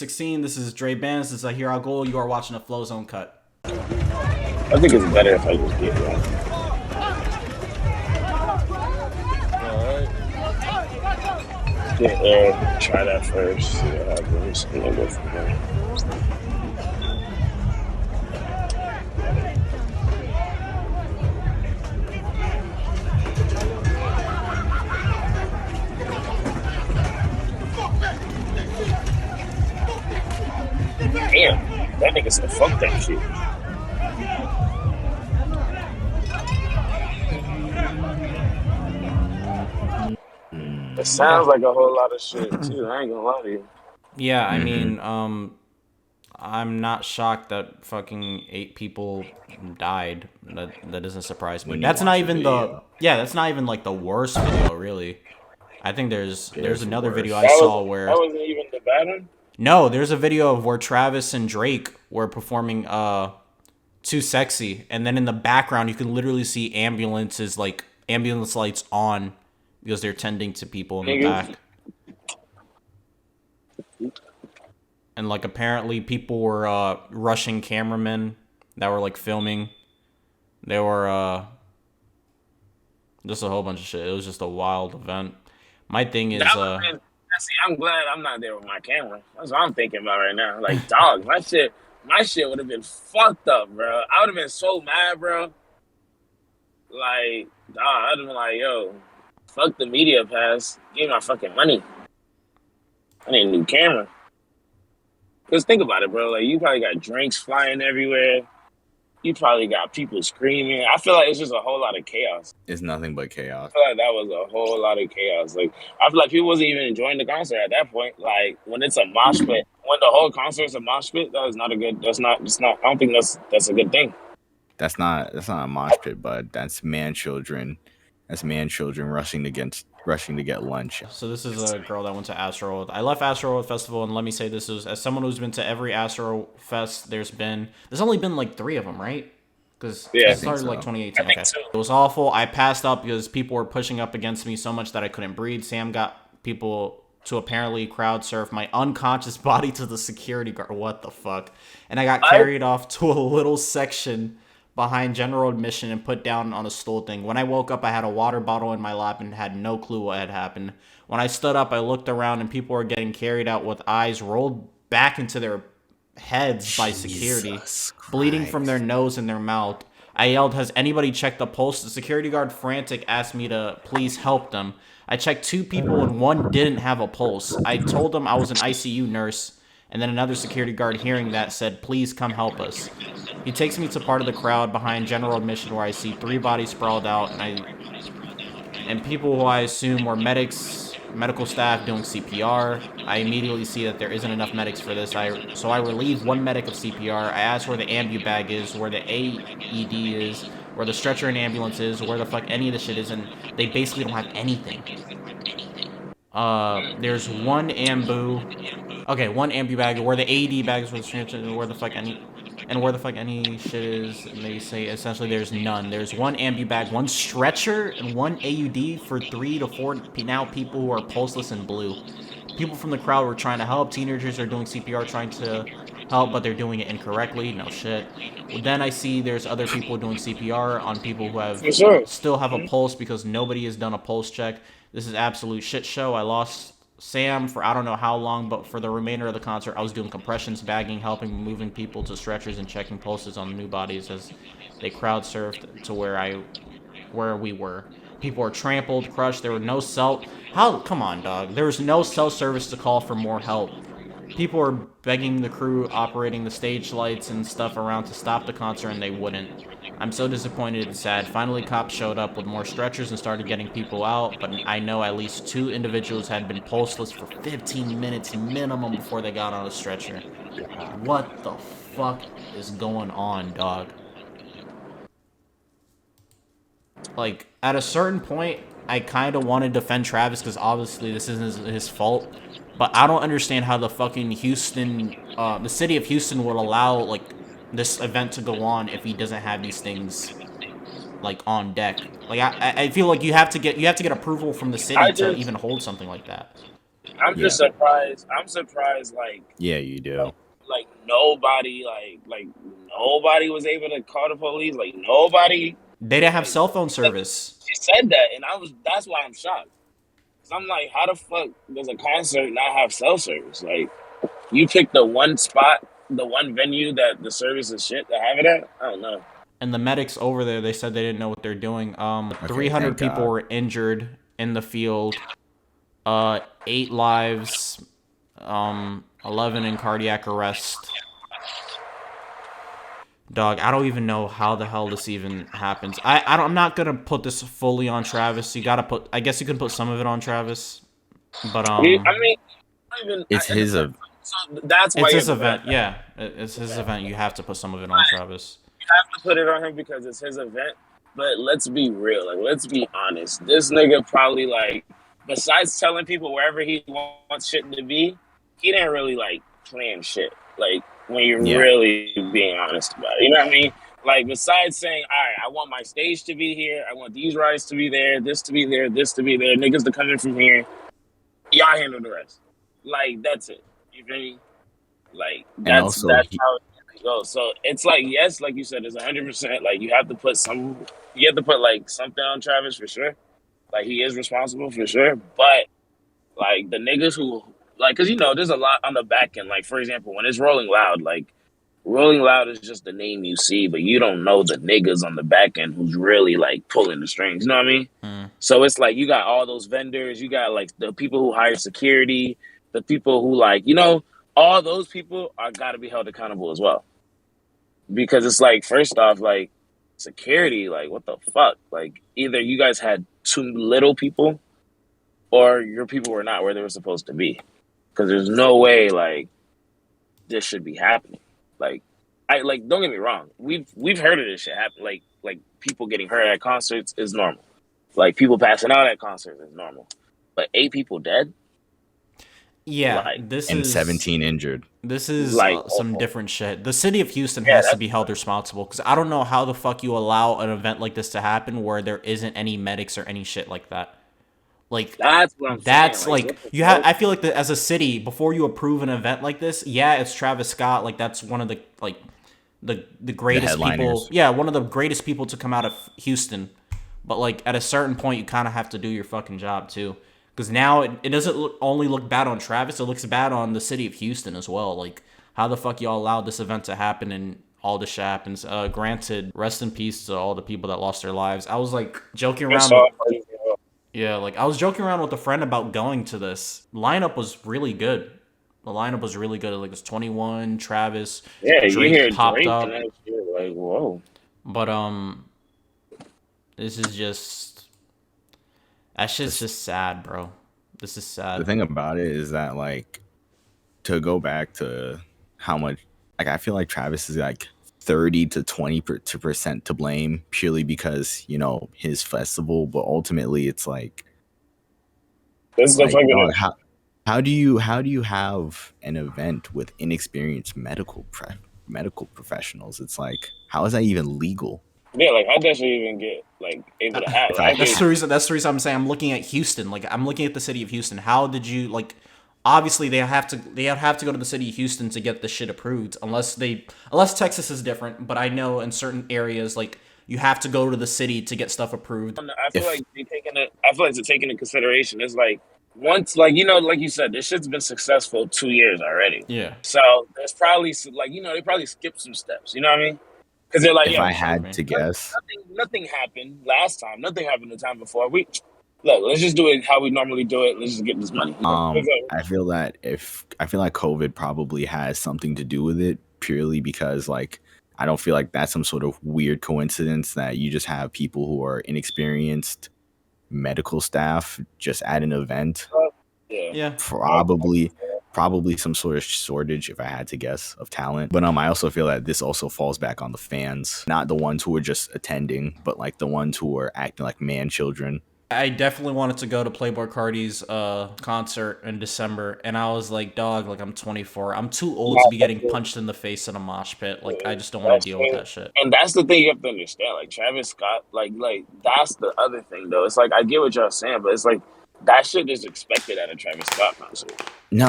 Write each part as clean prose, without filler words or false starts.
316. This is Dre Benz. This is Here I Go. You are watching a Flozone cut. I think it's better if I just get one. Alright. Get air, try that first, see what happens, and then go from there. Damn, that nigga said fuck that shit. It sounds like a whole lot of shit too, I ain't gonna lie to you. Yeah, I mean, I'm not shocked that fucking 8 people died. That doesn't surprise me. That's not even that's not even like the worst video, really. I think there's another video I saw where that wasn't even the bad one. No, there's a video of where Travis and Drake were performing Too Sexy, and then in the background you can literally see ambulance lights on because they're tending to people in the back. And like apparently people were rushing cameramen that were like filming. They were just a whole bunch of shit. It was just a wild event. My thing is see, I'm glad I'm not there with my camera. That's what I'm thinking about right now. Like, dog, my shit would have been fucked up, bro. I would have been so mad, bro. Like, dog, I'd have been like, yo, fuck the media pass. Give me my fucking money. I need a new camera. Because think about it, bro. Like, you probably got drinks flying everywhere. You probably got people screaming. I feel like it's just a whole lot of chaos. It's nothing but chaos. I feel like that was a whole lot of chaos. Like, I feel like people wasn't even enjoying the concert at that point. Like, when it's a mosh pit, when the whole concert's a mosh pit, that is not a good. I don't think that's a good thing. That's not a mosh pit, but that's man children. That's man children rushing to get lunch. So this is a girl that went to Astroworld. I left Astroworld Festival, and let me say this is, as someone who's been to every Astrofest, there's only been like 3 of them, right? Because it started like 2018. Okay, so. It was awful. I passed up because people were pushing up against me so much that I couldn't breathe. Sam got people to apparently crowd surf my unconscious body to the security guard. What the fuck? And I got carried off to a little section behind general admission and put down on a stool thing. When I woke up, I had a water bottle in my lap and had no clue what had happened. When I stood up, I looked around and people were getting carried out with eyes rolled back into their heads by security, bleeding from their nose and their mouth. I yelled, "Has anybody checked the pulse?" The security guard, frantic, asked me to please help them. I checked 2 people and 1 didn't have a pulse. I told them I was an ICU nurse. And then another security guard, hearing that, said, "Please come help us." He takes me to part of the crowd behind general admission where I see 3 bodies sprawled out and people who I assume were medical staff doing CPR. I immediately see that there isn't enough medics for this. So I relieve 1 medic of CPR. I ask where the ambu bag is, where the AED is, where the stretcher and ambulance is, where the fuck any of the shit is, and they basically don't have anything. There's 1 one ambu bag, where the AED bag is, where the fuck any shit is, and they say essentially there's none. There's 1 ambu bag, 1 stretcher, and 1 AUD for 3 to 4 now people who are pulseless and blue. People from the crowd were trying to help. Teenagers are doing CPR trying to help, but they're doing it incorrectly. No shit. Then I see there's other people doing CPR on people who still have a pulse because nobody has done a pulse check. This is absolute shit show. I lost Sam for I don't know how long, but for the remainder of the concert, I was doing compressions, bagging, helping moving people to stretchers, and checking pulses on the new bodies as they crowd surfed to where we were. People were trampled, crushed. There were no come on, dog. There was no cell service to call for more help. People were begging the crew operating the stage lights and stuff around to stop the concert, and they wouldn't. I'm so disappointed and sad. Finally, cops showed up with more stretchers and started getting people out, but I know at least 2 individuals had been pulseless for 15 minutes minimum before they got on a stretcher. What the fuck is going on, dog? Like, at a certain point, I kind of want to defend Travis because obviously this isn't his fault. But I don't understand how the fucking the city of Houston would allow, like, this event to go on if he doesn't have these things, like, on deck. Like, I feel like you have to get approval from the city to even hold something like that. I'm just surprised. I'm surprised. Like, yeah, you do. Like nobody, like nobody was able to call the police. Like nobody. They didn't have cell phone service. She said that, and that's why I'm shocked. Cause I'm like, how the fuck does a concert not have cell service? Like, you pick the one spot, the one venue that the service is shit to have it at. I don't know. And the medics over there, they said they didn't know what they're doing. 300 people were injured in the field. 8 lives. 11 in cardiac arrest. Dog, I don't even know how the hell this even happens. I'm not gonna put this fully on Travis. I guess you can put some of it on Travis, but I mean, it's his event. So that's why it's his event. Yeah, it's his event. You have to put some of it on Travis. You have to put it on him because it's his event. But let's be real. Like, let's be honest. This nigga probably, like, besides telling people wherever he wants shit to be, he didn't really like plan shit. Like, when you're really being honest about it, you know what I mean? Like, besides saying, all right, I want my stage to be here, I want these rides to be there, this to be there, this to be there, niggas to come in from here, y'all handle the rest. Like, that's it. You feel me? Like, that's how it goes. So it's like, yes, like you said, it's 100%. Like, you have to put like something on Travis for sure. Like, he is responsible for sure. But like the niggas who, like, cause you know, there's a lot on the back end. Like, for example, when it's Rolling Loud, like, Rolling Loud is just the name you see, but you don't know the niggas on the back end who's really like pulling the strings. You know what I mean? So it's like you got all those vendors, you got like the people who hire security, the people who, like, you know, all those people are got to be held accountable as well. Because it's like, first off, like, security, like, what the fuck? Like, either you guys had too little people or your people were not where they were supposed to be. Because there's no way, like, this should be happening. Like, don't get me wrong. We've heard of this shit happen. Like people getting hurt at concerts is normal. Like, people passing out at concerts is normal. But 8 people dead? Yeah, like, and 17 injured. This is like some different shit. The city of Houston has to be held responsible, because I don't know how the fuck you allow an event like this to happen where there isn't any medics or any shit like that. Like, that's what I'm saying. Like you have. I feel like that as a city, before you approve an event like this, yeah, it's Travis Scott. Like, that's one of the the greatest people. Yeah, one of the greatest people to come out of Houston. But like, at a certain point, you kind of have to do your fucking job too. Because now it doesn't only look bad on Travis, it looks bad on the city of Houston as well. Like, how the fuck y'all allowed this event to happen and all this shit happens? Granted, rest in peace to all the people that lost their lives. I was like joking around. I was joking around with a friend about going to this. Lineup was really good. The lineup was really good. Like, it was 21, Travis, Drake popped up. Like, whoa. But this is just. That shit's just sad, bro. This is sad. The thing about it is that, like, to go back to how much, like, I feel like Travis is like 30 to 20% to blame purely because, you know, his festival, but ultimately it's like, how do you have an event with inexperienced medical professionals? It's like, how is that even legal? Yeah, like, how does she even get, like, able to have? That's the reason I'm saying I'm looking at Houston. Like, I'm looking at the city of Houston. How did you, like, obviously they have to go to the city of Houston to get the shit approved, unless Texas is different. But I know in certain areas, like, you have to go to the city to get stuff approved. I feel like they're taking into consideration. It's like, once, like, you know, like you said, this shit's been successful 2 years already. Yeah. So there's probably, like, you know, they probably skipped some steps. You know what I mean? Because they're like, if I had to guess, nothing happened last time. Nothing happened the time before. Let's just do it how we normally do it. Let's just get this money. I feel like COVID probably has something to do with it, purely because, like, I don't feel like that's some sort of weird coincidence that you just have people who are inexperienced medical staff just at an event. Yeah. Probably some sort of shortage, if I had to guess, of talent. But I also feel that this also falls back on the fans, not the ones who are just attending, but like the ones who are acting like man children. I definitely wanted to go to Playboi Carti's concert in December, and I was like, dog, like, I'm 24. I'm too old to be getting punched in the face in a mosh pit. Like, I just don't want to deal with that shit. And that's the thing you have to understand. Like, Travis Scott, like that's the other thing, though. It's like, I get what y'all saying, but it's like, that shit is expected at a Travis Scott concert. No.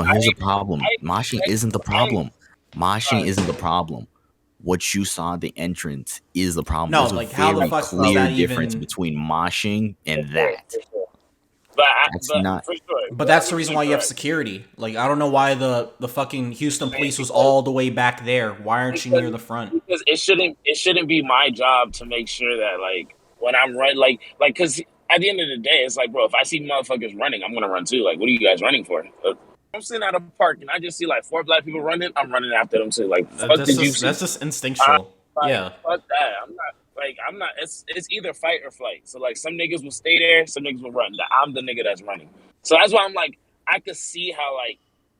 Here's the problem. Moshing isn't the problem. Moshing isn't the problem. What you saw at the entrance is the problem. No, There's like a how the very fuck clear was that difference even between moshing and that. But that's the reason why you have security. Like, I don't know why the fucking Houston police was all the way back there. Why aren't you near the front? Because it shouldn't be my job to make sure that, like, when I'm running, like, because at the end of the day, it's like, bro, if I see motherfuckers running, I'm gonna run too. Like, what are you guys running for? I'm sitting at a park and I just see like 4 black people running. I'm running after them too. Like, fuck the juice. That's just instinctual. Yeah. Fuck that. I'm not. It's either fight or flight. So like, some niggas will stay there, some niggas will run. I'm the nigga that's running. So that's why I'm like, I could see how, like,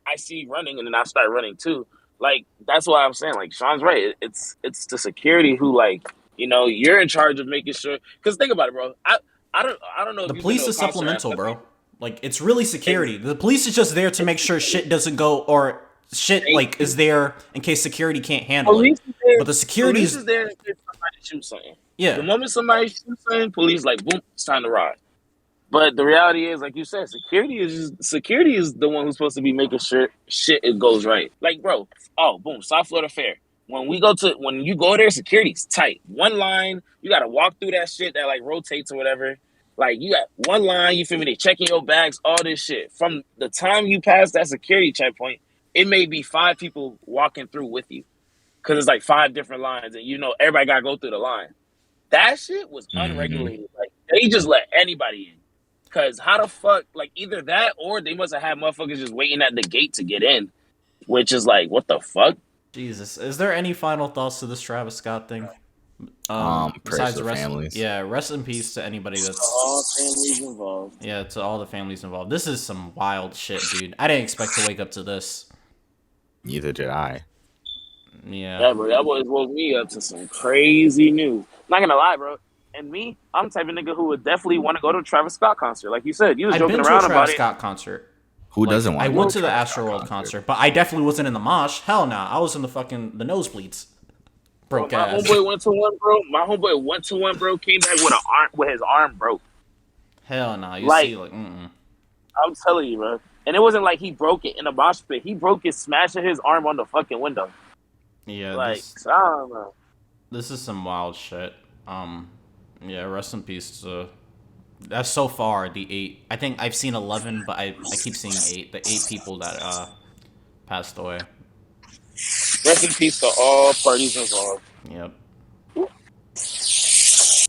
I see running and then I start running too. Like, that's why I'm saying, like, Sean's right. It's the security who, like, you know, you're in charge of making sure. Because think about it, bro. I don't know. The police is supplemental, bro. Like, it's really security. The police is just there to make sure shit doesn't go, or shit, like, is there in case security can't handle it. But the security is there in case somebody shoots something. Yeah. The moment somebody shoots something, police like, boom, it's time to ride. But the reality is, like you said, security is the one who's supposed to be making sure shit it goes right. Like, bro, boom, South Florida Fair. When you go there, security's tight. One line, you gotta walk through that shit that like rotates or whatever. Like, you got one line, you feel me? They checking your bags, all this shit. From the time you pass that security checkpoint, it may be 5 people walking through with you. Because it's like 5 different lines, and you know everybody got to go through the line. That shit was unregulated. Like, they just let anybody in. Because how the fuck, like, either that or they must have had motherfuckers just waiting at the gate to get in. Which is like, what the fuck? Jesus. Is there any final thoughts to this Travis Scott thing? Besides the families. Yeah, rest in peace to anybody that's all families involved. Yeah, to all the families involved. This is some wild shit, dude. I didn't expect to wake up to this. Neither did I. Yeah, bro, that boy woke me up to some crazy news. Not gonna lie, bro. And me, I'm the type of nigga who would definitely want to go to a Travis Scott concert. Like you said, you was joking around about it. I've been to a Travis Scott concert. Who doesn't want to go? I went to the Astroworld concert, but I definitely wasn't in the mosh. Hell no, I was in the nosebleeds. Broke bro, ass. My homeboy went to one, bro. Came back with his arm broke. Hell no, you see, like, I'm telling you, bro. And it wasn't like he broke it in a mosh pit. He broke it smashing his arm on the fucking window. Yeah, like, I don't know. This is some wild shit. Yeah, rest in peace to. That's so far the 8. I think I've seen 11, but I keep seeing 8. The 8 people that passed away. Rest in peace to all parties involved. Yep.